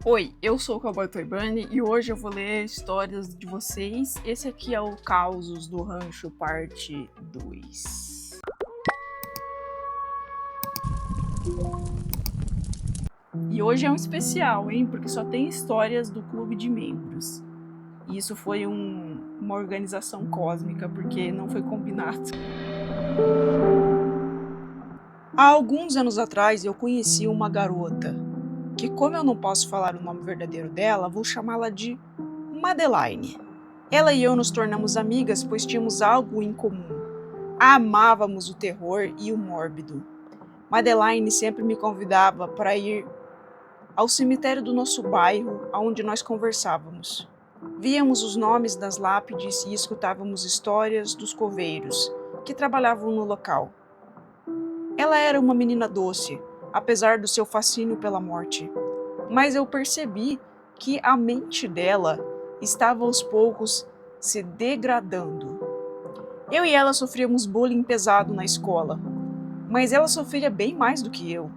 Oi, eu sou o Cowboy Toibani e hoje eu vou ler histórias de vocês. Esse aqui é o Causos do Rancho, parte 2. E hoje é um especial, hein? Porque só tem histórias do clube de membros. E isso foi uma organização cósmica, porque não foi combinado. Há alguns anos atrás eu conheci uma garota, que como eu não posso falar o nome verdadeiro dela, vou chamá-la de Madeline. Ela e eu nos tornamos amigas pois tínhamos algo em comum. Amávamos o terror e o mórbido. Madeline sempre me convidava para ir ao cemitério do nosso bairro, onde nós conversávamos. Víamos os nomes das lápides e escutávamos histórias dos coveiros que trabalhavam no local. Ela era uma menina doce, apesar do seu fascínio pela morte. Mas eu percebi que a mente dela estava aos poucos se degradando. Eu e ela sofríamos bullying pesado na escola, mas ela sofria bem mais do que eu,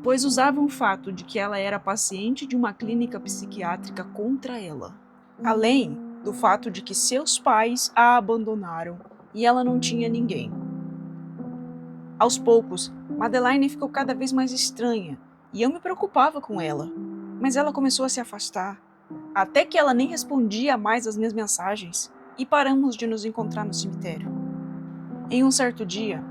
pois usavam o fato de que ela era paciente de uma clínica psiquiátrica contra ela, além do fato de que seus pais a abandonaram e ela não tinha ninguém. Aos poucos, Madeline ficou cada vez mais estranha e eu me preocupava com ela, mas ela começou a se afastar, até que ela nem respondia mais às minhas mensagens e paramos de nos encontrar no cemitério. Em um certo dia,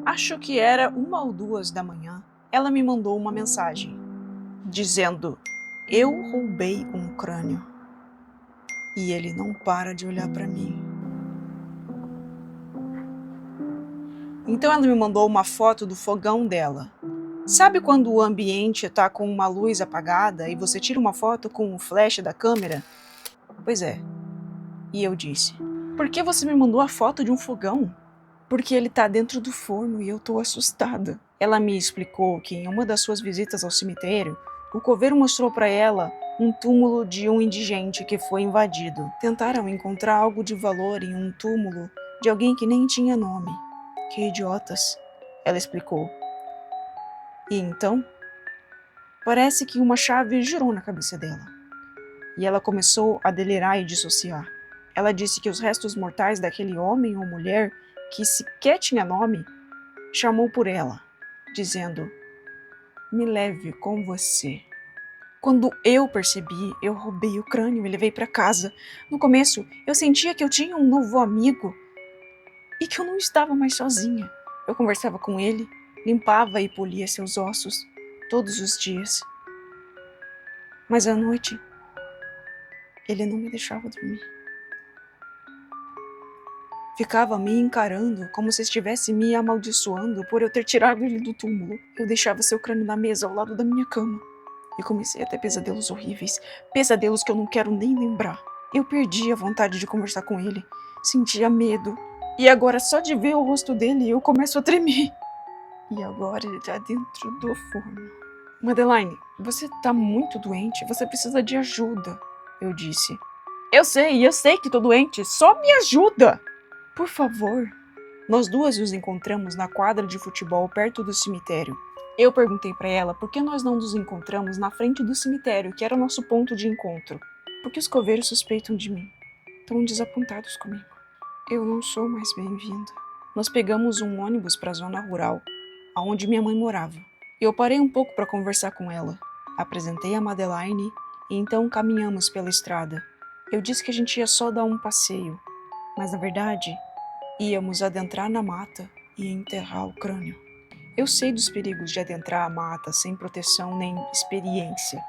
acho que era 1 ou 2 da manhã, ela me mandou uma mensagem, dizendo: "Eu roubei um crânio e ele não para de olhar para mim." Então ela me mandou uma foto do fogão dela. Sabe quando o ambiente está com uma luz apagada e você tira uma foto com o flash da câmera? Pois é. E eu disse: "Por que você me mandou a foto de um fogão?" "Porque ele está dentro do forno e eu estou assustada." Ela me explicou que em uma das suas visitas ao cemitério, o coveiro mostrou para ela um túmulo de um indigente que foi invadido. Tentaram encontrar algo de valor em um túmulo de alguém que nem tinha nome. Que idiotas, ela explicou. E então, parece que uma chave girou na cabeça dela. E ela começou a delirar e dissociar. Ela disse que os restos mortais daquele homem ou mulher, que sequer tinha nome, chamou por ela, dizendo: "Me leve com você." Quando eu percebi, eu roubei o crânio e levei para casa. No começo, eu sentia que eu tinha um novo amigo e que eu não estava mais sozinha. Eu conversava com ele, limpava e polia seus ossos todos os dias. Mas à noite, ele não me deixava dormir. Ficava me encarando como se estivesse me amaldiçoando por eu ter tirado ele do túmulo. Eu deixava seu crânio na mesa ao lado da minha cama. E comecei a ter pesadelos horríveis. Pesadelos que eu não quero nem lembrar. Eu perdi a vontade de conversar com ele. Sentia medo. E agora só de ver o rosto dele eu começo a tremer. E agora ele tá dentro do forno. "Madeline, você tá muito doente. Você precisa de ajuda", eu disse. Eu sei que tô doente. Só me ajuda! Por favor." Nós duas nos encontramos na quadra de futebol perto do cemitério. Eu perguntei para ela por que nós não nos encontramos na frente do cemitério, que era o nosso ponto de encontro. Porque os coveiros suspeitam de mim. Estão desapontados comigo. Eu não sou mais bem-vinda. Nós pegamos um ônibus para a zona rural, aonde minha mãe morava. Eu parei um pouco para conversar com ela. Apresentei a Madeline e então caminhamos pela estrada. Eu disse que a gente ia só dar um passeio, mas na verdade íamos adentrar na mata e enterrar o crânio. Eu sei dos perigos de adentrar a mata sem proteção nem experiência,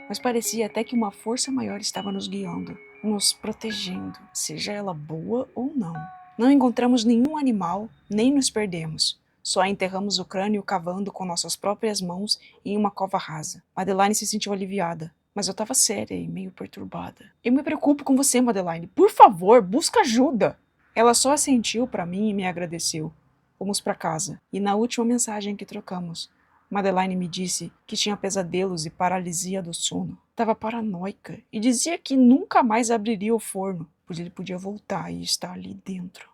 mas parecia até que uma força maior estava nos guiando, nos protegendo, seja ela boa ou não. Não encontramos nenhum animal, nem nos perdemos. Só enterramos o crânio cavando com nossas próprias mãos em uma cova rasa. Madeline se sentiu aliviada, mas eu estava séria e meio perturbada. "Eu me preocupo com você, Madeline. Por favor, busca ajuda." Ela só assentiu para mim e me agradeceu. Fomos para casa, e na última mensagem que trocamos, Madeline me disse que tinha pesadelos e paralisia do sono. Estava paranoica e dizia que nunca mais abriria o forno, pois ele podia voltar e estar ali dentro.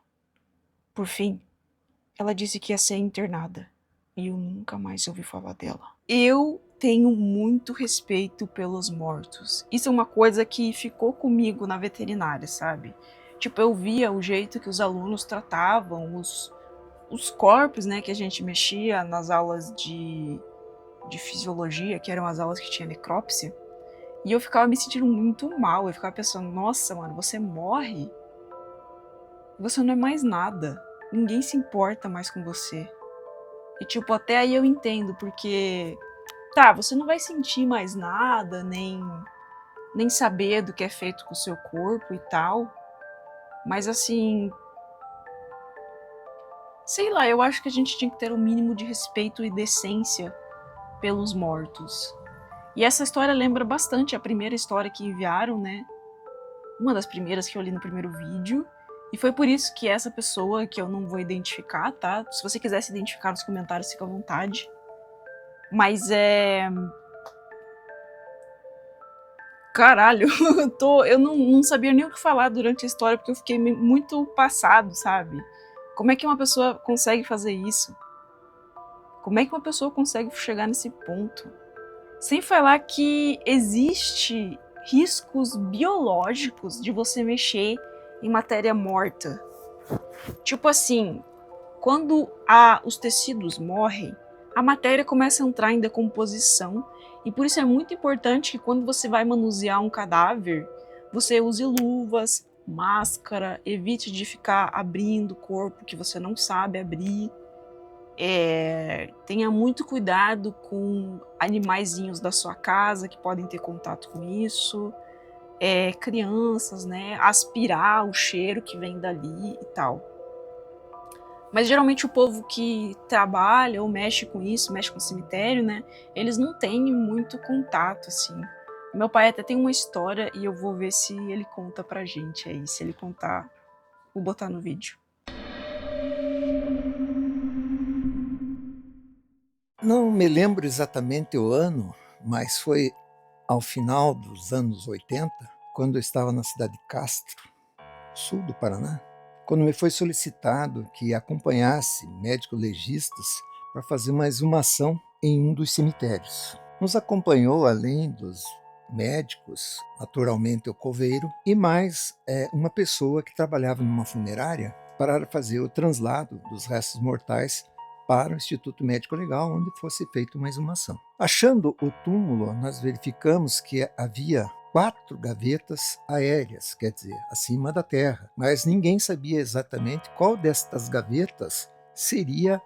Por fim, ela disse que ia ser internada, e eu nunca mais ouvi falar dela. Eu tenho muito respeito pelos mortos. Isso é uma coisa que ficou comigo na veterinária, sabe? Tipo, eu via o jeito que os alunos tratavam os corpos, né, que a gente mexia nas aulas de fisiologia, que eram as aulas que tinha necrópsia, e eu ficava me sentindo muito mal. Eu ficava pensando, nossa, mano, você morre, você não é mais nada. Ninguém se importa mais com você. E, tipo, até aí eu entendo, porque tá, você não vai sentir mais nada, nem saber do que é feito com o seu corpo e tal. Mas assim, sei lá, eu acho que a gente tinha que ter um mínimo de respeito e decência pelos mortos. E essa história lembra bastante a primeira história que enviaram, né? Uma das primeiras que eu li no primeiro vídeo. E foi por isso que essa pessoa, que eu não vou identificar, tá? Se você quiser se identificar nos comentários, fica à vontade. Mas é. Caralho, eu não sabia nem o que falar durante a história, porque eu fiquei muito passado, sabe? Como é que uma pessoa consegue fazer isso? Como é que uma pessoa consegue chegar nesse ponto? Sem falar que existe riscos biológicos de você mexer em matéria morta. Tipo assim, quando os tecidos morrem, a matéria começa a entrar em decomposição, e por isso é muito importante que quando você vai manusear um cadáver, você use luvas, máscara, evite de ficar abrindo o corpo que você não sabe abrir. Tenha muito cuidado com animaizinhos da sua casa que podem ter contato com isso. Crianças, né? Aspirar o cheiro que vem dali e tal. Mas geralmente o povo que trabalha ou mexe com isso, mexe com cemitério, né? Eles não têm muito contato, assim. Meu pai até tem uma história e eu vou ver se ele conta pra gente aí. Se ele contar, vou botar no vídeo. Não me lembro exatamente o ano, mas foi ao final dos anos 80, quando eu estava na cidade de Castro, sul do Paraná, quando me foi solicitado que acompanhasse médicos legistas para fazer uma exumação em um dos cemitérios. Nos acompanhou, além dos médicos, naturalmente o coveiro, e mais uma pessoa que trabalhava numa funerária para fazer o translado dos restos mortais para o Instituto Médico Legal, onde fosse feita uma exumação. Achando o túmulo, nós verificamos que havia 4 gavetas aéreas, quer dizer, acima da terra, mas ninguém sabia exatamente qual destas gavetas seria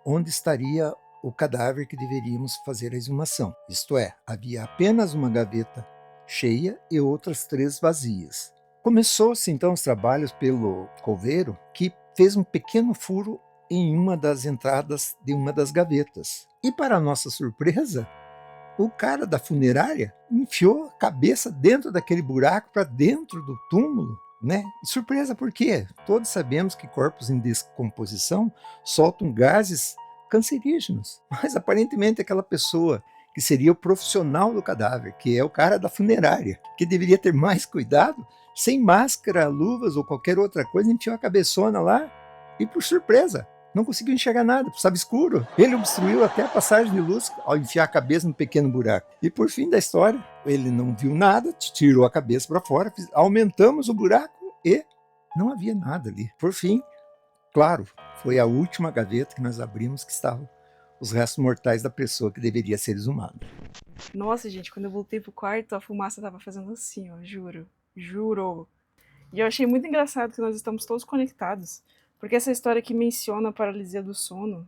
onde estaria o cadáver que deveríamos fazer a exumação. Isto é, havia apenas uma gaveta cheia e outras 3 vazias. Começou-se então os trabalhos pelo coveiro, que fez um pequeno furo em uma das entradas de uma das gavetas. E para nossa surpresa, o cara da funerária enfiou a cabeça dentro daquele buraco, para dentro do túmulo, né? E surpresa por quê? Todos sabemos que corpos em descomposição soltam gases cancerígenos, mas aparentemente aquela pessoa que seria o profissional do cadáver, que é o cara da funerária, que deveria ter mais cuidado, sem máscara, luvas ou qualquer outra coisa, enfiou a cabeçona lá e, por surpresa, não conseguiu enxergar nada, estava escuro. Ele obstruiu até a passagem de luz ao enfiar a cabeça no pequeno buraco. E por fim da história, ele não viu nada, tirou a cabeça para fora, aumentamos o buraco e não havia nada ali. Por fim, claro, foi a última gaveta que nós abrimos que estavam os restos mortais da pessoa que deveria ser exumada. Nossa, gente, quando eu voltei pro quarto, a fumaça tava fazendo assim, ó, juro. Juro. E eu achei muito engraçado que nós estamos todos conectados, porque essa história aqui menciona a paralisia do sono,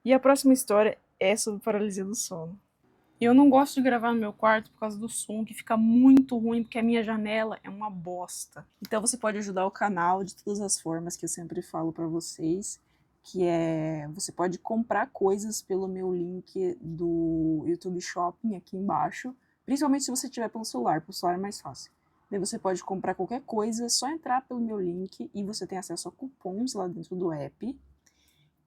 e a próxima história é sobre paralisia do sono. E eu não gosto de gravar no meu quarto por causa do som, que fica muito ruim, porque a minha janela é uma bosta. Então você pode ajudar o canal de todas as formas que eu sempre falo pra vocês, que é, você pode comprar coisas pelo meu link do YouTube Shopping aqui embaixo, principalmente se você tiver pelo celular é mais fácil. Daí você pode comprar qualquer coisa, só entrar pelo meu link e você tem acesso a cupons lá dentro do app.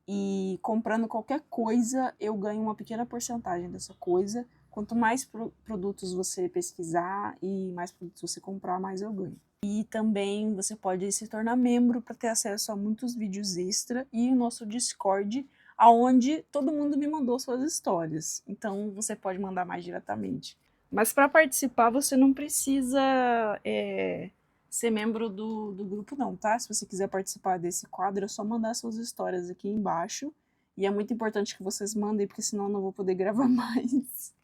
E comprando qualquer coisa, eu ganho uma pequena porcentagem dessa coisa. Quanto mais produtos você pesquisar e mais produtos você comprar, mais eu ganho. E também você pode se tornar membro para ter acesso a muitos vídeos extra e o nosso Discord, aonde todo mundo me mandou suas histórias. Então você pode mandar mais diretamente. Mas para participar você não precisa ser membro do grupo não, tá? Se você quiser participar desse quadro é só mandar suas histórias aqui embaixo. E é muito importante que vocês mandem, porque senão eu não vou poder gravar mais.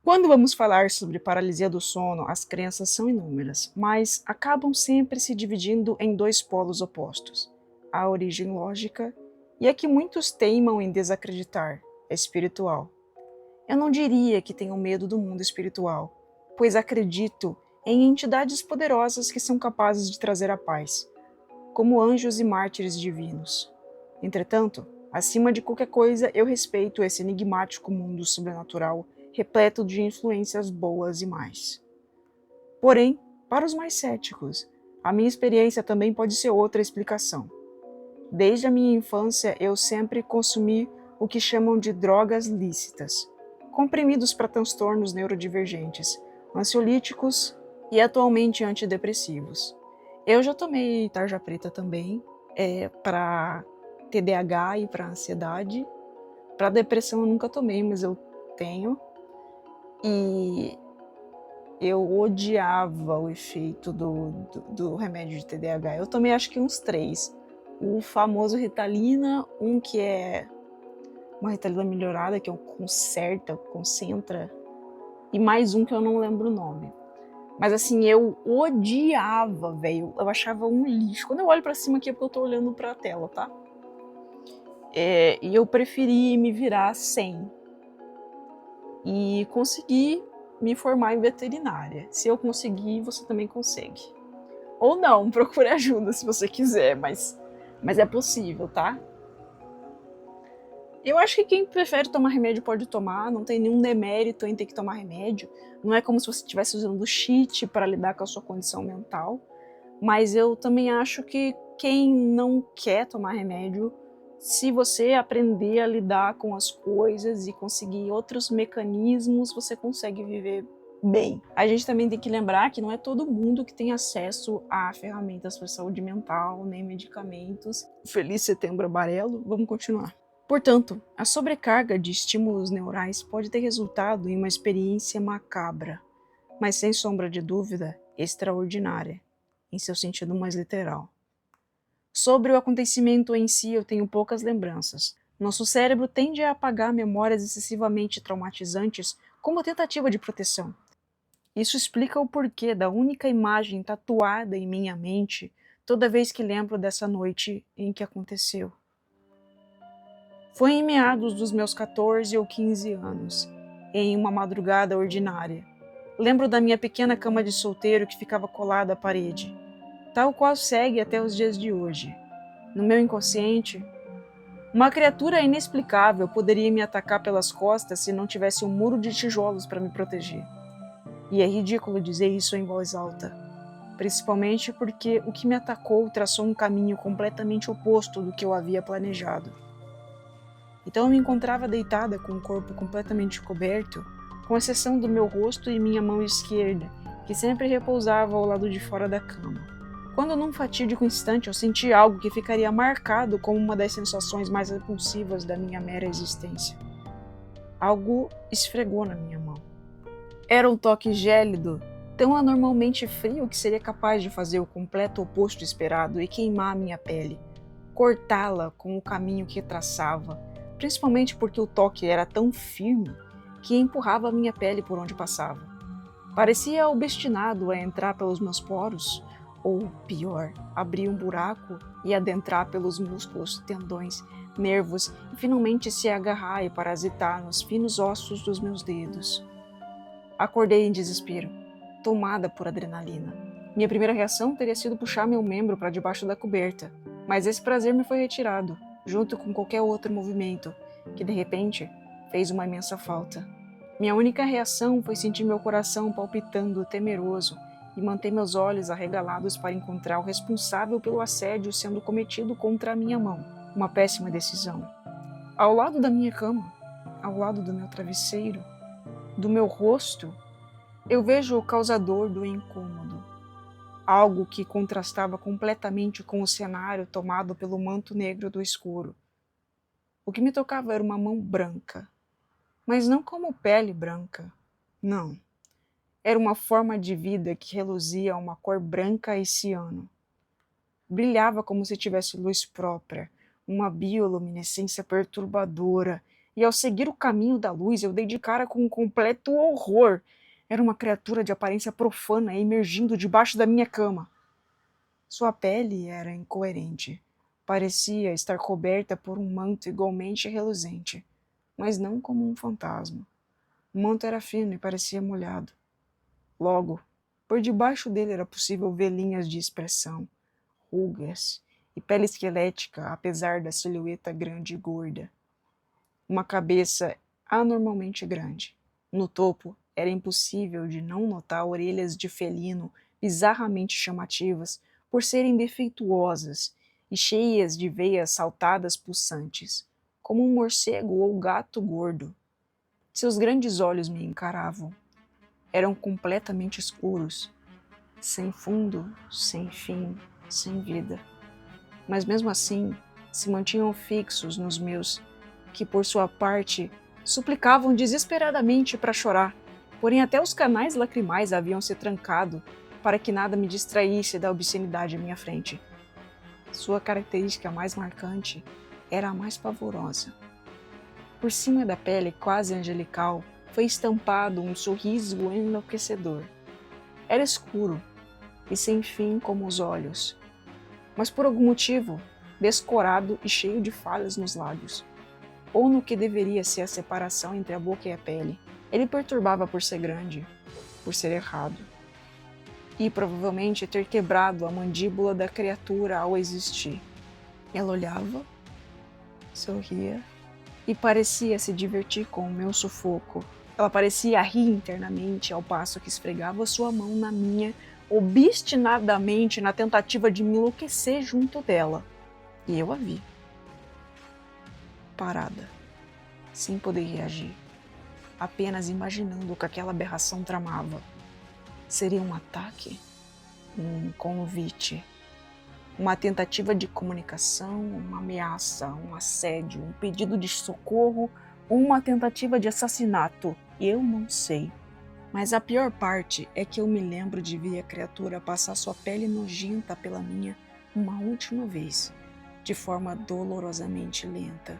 Quando vamos falar sobre paralisia do sono, as crenças são inúmeras, mas acabam sempre se dividindo em dois polos opostos: a origem lógica e a que muitos teimam em desacreditar, a espiritual. Eu não diria que tenho medo do mundo espiritual, pois acredito em entidades poderosas que são capazes de trazer a paz, como anjos e mártires divinos. Entretanto, acima de qualquer coisa, eu respeito esse enigmático mundo sobrenatural repleto de influências boas e más. Porém, para os mais céticos, a minha experiência também pode ser outra explicação. Desde a minha infância, eu sempre consumi o que chamam de drogas lícitas, comprimidos para transtornos neurodivergentes, ansiolíticos e atualmente antidepressivos. Eu já tomei tarja preta também, para TDAH e para ansiedade. Para depressão eu nunca tomei, mas eu tenho. E eu odiava o efeito do remédio de TDAH. Eu tomei acho que uns 3. O famoso Ritalina, um que é uma Ritalina melhorada, que é o Concentra, e mais um que eu não lembro o nome. Mas assim, eu odiava, velho. Eu achava um lixo. Quando eu olho pra cima aqui é porque eu tô olhando pra tela, tá? E eu preferi me virar sem. E consegui me formar em veterinária. Se eu conseguir, você também consegue. Ou não, procure ajuda se você quiser, mas é possível, tá? Eu acho que quem prefere tomar remédio pode tomar, não tem nenhum demérito em ter que tomar remédio. Não é como se você estivesse usando cheat para lidar com a sua condição mental. Mas eu também acho que quem não quer tomar remédio, se você aprender a lidar com as coisas e conseguir outros mecanismos, você consegue viver bem. A gente também tem que lembrar que não é todo mundo que tem acesso a ferramentas para saúde mental, nem medicamentos. Feliz Setembro Amarelo, vamos continuar. Portanto, a sobrecarga de estímulos neurais pode ter resultado em uma experiência macabra, mas sem sombra de dúvida, extraordinária, em seu sentido mais literal. Sobre o acontecimento em si, eu tenho poucas lembranças. Nosso cérebro tende a apagar memórias excessivamente traumatizantes como tentativa de proteção. Isso explica o porquê da única imagem tatuada em minha mente toda vez que lembro dessa noite em que aconteceu. Foi em meados dos meus 14 ou 15 anos, em uma madrugada ordinária. Lembro da minha pequena cama de solteiro que ficava colada à parede, tal qual segue até os dias de hoje. No meu inconsciente, uma criatura inexplicável poderia me atacar pelas costas se não tivesse um muro de tijolos para me proteger. E é ridículo dizer isso em voz alta, principalmente porque o que me atacou traçou um caminho completamente oposto do que eu havia planejado. Então eu me encontrava deitada com o corpo completamente coberto, com exceção do meu rosto e minha mão esquerda, que sempre repousava ao lado de fora da cama. Quando num fatídico instante eu senti algo que ficaria marcado como uma das sensações mais repulsivas da minha mera existência. Algo esfregou na minha mão. Era um toque gélido, tão anormalmente frio que seria capaz de fazer o completo oposto esperado e queimar a minha pele, cortá-la com o caminho que traçava, principalmente porque o toque era tão firme que empurrava a minha pele por onde passava. Parecia obstinado a entrar pelos meus poros, ou pior, abrir um buraco e adentrar pelos músculos, tendões, nervos e finalmente se agarrar e parasitar nos finos ossos dos meus dedos. Acordei em desespero, tomada por adrenalina. Minha primeira reação teria sido puxar meu membro para debaixo da coberta, mas esse prazer me foi retirado, junto com qualquer outro movimento, que de repente fez uma imensa falta. Minha única reação foi sentir meu coração palpitando temeroso e manter meus olhos arregalados para encontrar o responsável pelo assédio sendo cometido contra a minha mão. Uma péssima decisão. Ao lado da minha cama, ao lado do meu travesseiro, do meu rosto, eu vejo o causador do incômodo. algo que contrastava completamente com o cenário tomado pelo manto negro do escuro. O que me tocava era uma mão branca, mas não como pele branca, não. Era uma forma de vida que reluzia uma cor branca e ciano. Brilhava como se tivesse luz própria, uma bioluminescência perturbadora, e ao seguir o caminho da luz eu dei de cara com um completo horror. Era uma criatura de aparência profana emergindo debaixo da minha cama. Sua pele era incoerente. Parecia estar coberta por um manto igualmente reluzente, mas não como um fantasma. O manto era fino e parecia molhado. Logo, por debaixo dele era possível ver linhas de expressão, rugas e pele esquelética, apesar da silhueta grande e gorda. Uma cabeça anormalmente grande. No topo, era impossível de não notar orelhas de felino bizarramente chamativas por serem defeituosas e cheias de veias saltadas pulsantes, como um morcego ou gato gordo. Seus grandes olhos me encaravam. Eram completamente escuros, sem fundo, sem fim, sem vida. Mas mesmo assim, se mantinham fixos nos meus, que por sua parte suplicavam desesperadamente para chorar, porém até os canais lacrimais haviam se trancado para que nada me distraísse da obscenidade à minha frente. Sua característica mais marcante era a mais pavorosa. Por cima da pele quase angelical foi estampado um sorriso enlouquecedor. Era escuro e sem fim como os olhos, mas por algum motivo descorado e cheio de falhas nos lábios, ou no que deveria ser a separação entre a boca e a pele. Ele perturbava por ser grande, por ser errado, e provavelmente ter quebrado a mandíbula da criatura ao existir. Ela olhava, sorria e parecia se divertir com o meu sufoco. Ela parecia rir internamente ao passo que esfregava sua mão na minha, obstinadamente na tentativa de me enlouquecer junto dela. E eu a vi. Parada, sem poder reagir, apenas imaginando o que aquela aberração tramava. Seria um ataque? Um convite? Uma tentativa de comunicação? Uma ameaça? Um assédio? Um pedido de socorro? Ou uma tentativa de assassinato? Eu não sei. Mas a pior parte é que eu me lembro de ver a criatura passar sua pele nojenta pela minha uma última vez, de forma dolorosamente lenta.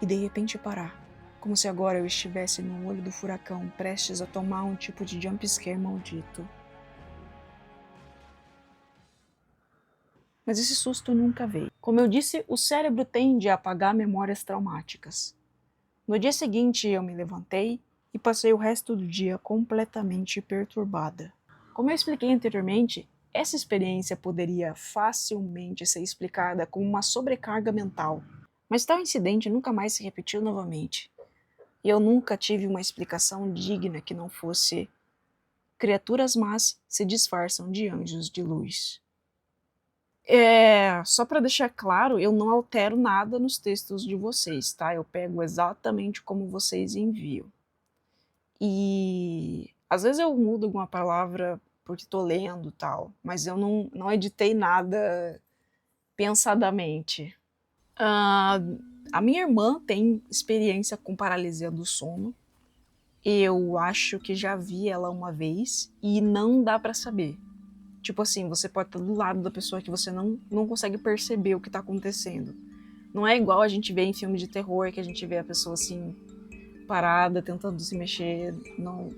E de repente parar, como se agora eu estivesse no olho do furacão, prestes a tomar um tipo de jumpscare maldito. Mas esse susto nunca veio. Como eu disse, o cérebro tende a apagar memórias traumáticas. No dia seguinte eu me levantei e passei o resto do dia completamente perturbada. Como eu expliquei anteriormente, essa experiência poderia facilmente ser explicada como uma sobrecarga mental, mas tal incidente nunca mais se repetiu novamente. E eu nunca tive uma explicação digna que não fosse: criaturas más se disfarçam de anjos de luz. Só para deixar claro, eu não altero nada nos textos de vocês, tá? Eu pego exatamente como vocês enviam. E às vezes eu mudo alguma palavra porque tô lendo e tal, mas eu não editei nada pensadamente. A minha irmã tem experiência com paralisia do sono. Eu acho que já vi ela uma vez e não dá pra saber. Tipo assim, você pode estar do lado da pessoa que você não consegue perceber o que tá acontecendo. Não é igual a gente vê em filme de terror, que a gente vê a pessoa assim, parada, tentando se mexer. Não.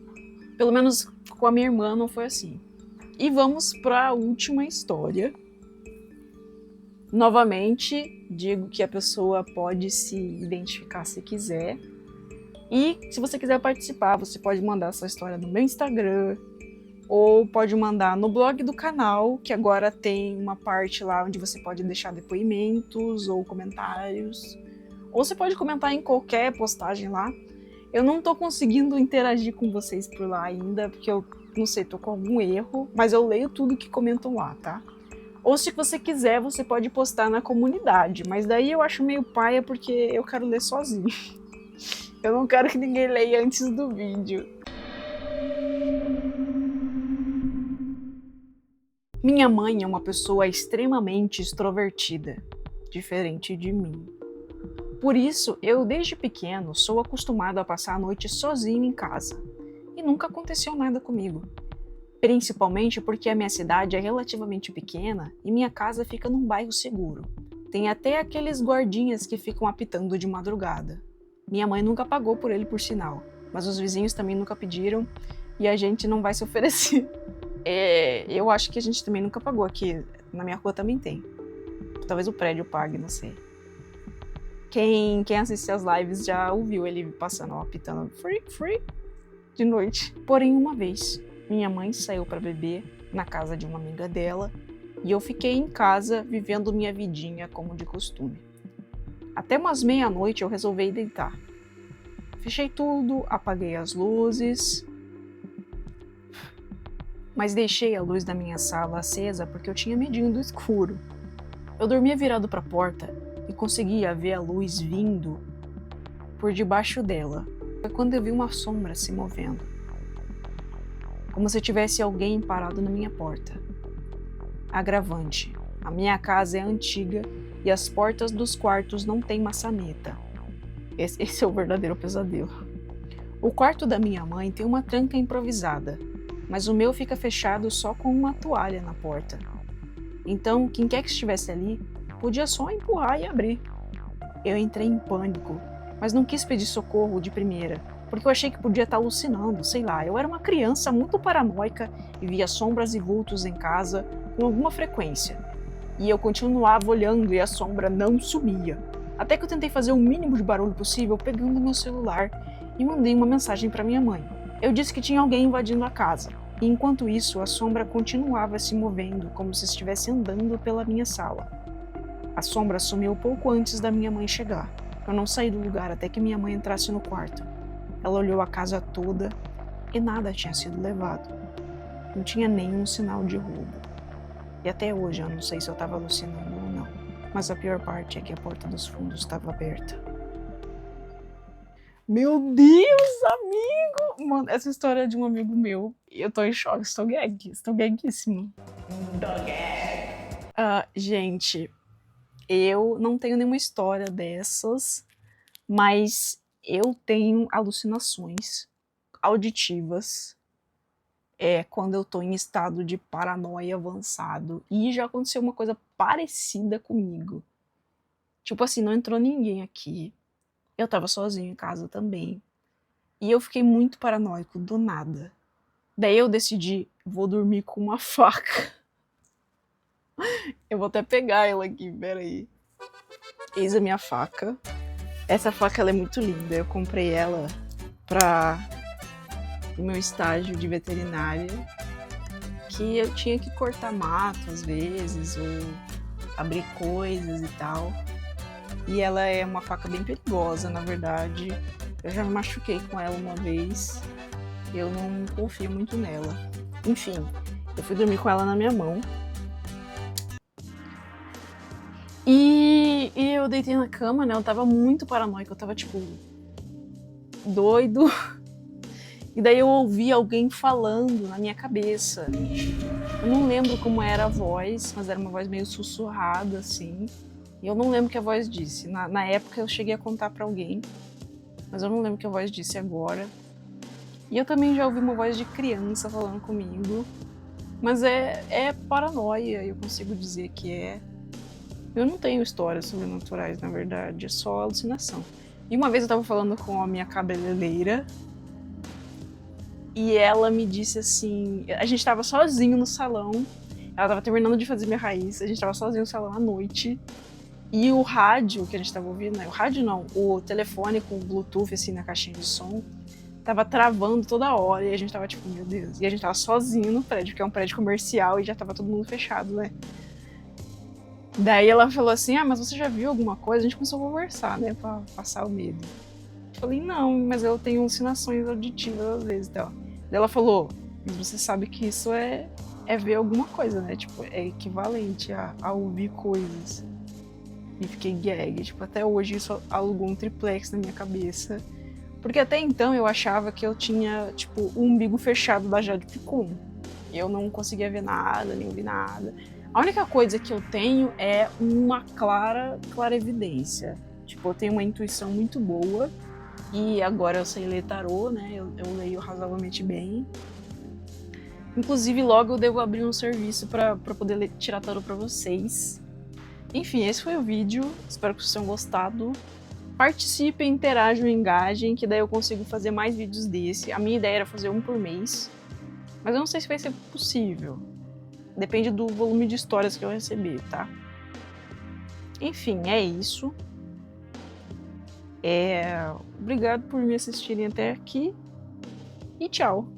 Pelo menos com a minha irmã não foi assim. E vamos pra última história. Novamente, digo que a pessoa pode se identificar se quiser. E se você quiser participar, você pode mandar sua história no meu Instagram, ou pode mandar no blog do canal, que agora tem uma parte lá onde você pode deixar depoimentos ou comentários. Ou você pode comentar em qualquer postagem lá. Eu não tô conseguindo interagir com vocês por lá ainda, porque eu não sei, tô com algum erro, mas eu leio tudo que comentam lá, tá? Ou se você quiser, você pode postar na comunidade, mas daí eu acho meio paia porque eu quero ler sozinho. Eu não quero que ninguém leia antes do vídeo. Minha mãe é uma pessoa extremamente extrovertida, diferente de mim. Por isso, eu desde pequeno sou acostumado a passar a noite sozinho em casa. E nunca aconteceu nada comigo. Principalmente porque a minha cidade é relativamente pequena e minha casa fica num bairro seguro. Tem até aqueles guardinhas que ficam apitando de madrugada. Minha mãe nunca pagou por ele, por sinal, mas os vizinhos também nunca pediram e a gente não vai se oferecer. Eu acho que a gente também nunca pagou aqui. Na minha rua também tem. Talvez o prédio pague, não sei. Quem assiste as lives já ouviu ele passando, apitando free de noite. Porém, uma vez, minha mãe saiu para beber na casa de uma amiga dela e eu fiquei em casa vivendo minha vidinha como de costume. Até umas meia-noite eu resolvi deitar. Fechei tudo, apaguei as luzes, mas deixei a luz da minha sala acesa porque eu tinha medinho do escuro. Eu dormia virado para a porta e conseguia ver a luz vindo por debaixo dela. Foi quando eu vi uma sombra se movendo, como se tivesse alguém parado na minha porta. Agravante: a minha casa é antiga e as portas dos quartos não têm maçaneta. Esse é o verdadeiro pesadelo. O quarto da minha mãe tem uma tranca improvisada, mas o meu fica fechado só com uma toalha na porta. Então, quem quer que estivesse ali, podia só empurrar e abrir. Eu entrei em pânico, mas não quis pedir socorro de primeira, porque eu achei que podia estar alucinando, sei lá. Eu era uma criança muito paranoica e via sombras e vultos em casa com alguma frequência. E eu continuava olhando e a sombra não sumia. Até que eu tentei fazer o mínimo de barulho possível pegando meu celular e mandei uma mensagem para minha mãe. Eu disse que tinha alguém invadindo a casa. E enquanto isso, a sombra continuava se movendo, como se estivesse andando pela minha sala. A sombra sumiu pouco antes da minha mãe chegar. Eu não saí do lugar até que minha mãe entrasse no quarto. Ela olhou a casa toda e nada tinha sido levado. Não tinha nenhum sinal de roubo. E até hoje eu não sei se eu estava alucinando ou não. Mas a pior parte é que a porta dos fundos estava aberta. Meu Deus, amigo! Mano, essa história é de um amigo meu. Eu tô em choque, estou gaguíssimo. Gente, eu não tenho nenhuma história dessas, mas eu tenho alucinações auditivas quando eu tô em estado de paranoia avançado. E já aconteceu uma coisa parecida comigo. Tipo assim, não entrou ninguém aqui. Eu tava sozinho em casa também. E eu fiquei muito paranoico, do nada. Daí eu decidi, vou dormir com uma faca. Eu vou até pegar ela aqui, peraí. Eis a minha faca. Essa faca ela é muito linda. Eu comprei ela para o meu estágio de veterinária. Que eu tinha que cortar mato às vezes, ou abrir coisas e tal. E ela é uma faca bem perigosa, na verdade. Eu já me machuquei com ela uma vez. Eu não confio muito nela. Enfim, eu fui dormir com ela na minha mão. E eu deitei na cama, né? Eu tava muito paranoica. Eu tava, tipo, doido. E daí eu ouvi alguém falando na minha cabeça. Eu não lembro como era a voz, mas era uma voz meio sussurrada, assim. E eu não lembro o que a voz disse. Na época eu cheguei a contar pra alguém, mas eu não lembro o que a voz disse agora. E eu também já ouvi uma voz de criança falando comigo. Mas é paranoia, eu consigo dizer que é. Eu não tenho histórias sobrenaturais, na verdade, é só alucinação. E uma vez eu tava falando com a minha cabeleireira, e ela me disse assim, a gente tava sozinho no salão, ela tava terminando de fazer minha raiz, a gente tava sozinho no salão à noite, e o rádio que a gente tava ouvindo, né? O rádio não, o telefone com o Bluetooth assim na caixinha de som, tava travando toda hora, e a gente tava tipo, meu Deus, e a gente tava sozinho no prédio, que é um prédio comercial, e já tava todo mundo fechado, né? Daí ela falou assim, mas você já viu alguma coisa? A gente começou a conversar, né, pra passar o medo. Eu falei, não, mas eu tenho alucinações auditivas às vezes, então. Daí ela falou, mas você sabe que isso é ver alguma coisa, né, tipo, é equivalente a ouvir coisas. E fiquei gag, tipo, até hoje isso alugou um triplex na minha cabeça. Porque até então eu achava que eu tinha, tipo, o umbigo fechado da Jade Picon. Eu não conseguia ver nada, nem ouvir nada. A única coisa que eu tenho é uma clarevidência. Tipo, eu tenho uma intuição muito boa. E agora eu sei ler tarô, né? Eu leio razoavelmente bem. Inclusive, logo eu devo abrir um serviço pra poder tirar tarô pra vocês. Enfim, esse foi o vídeo. Espero que vocês tenham gostado. Participem, interajam, engajem, que daí eu consigo fazer mais vídeos desse. A minha ideia era fazer um por mês. Mas eu não sei se vai ser possível. Depende do volume de histórias que eu receber, tá? Enfim, é isso. Obrigado por me assistirem até aqui. E tchau!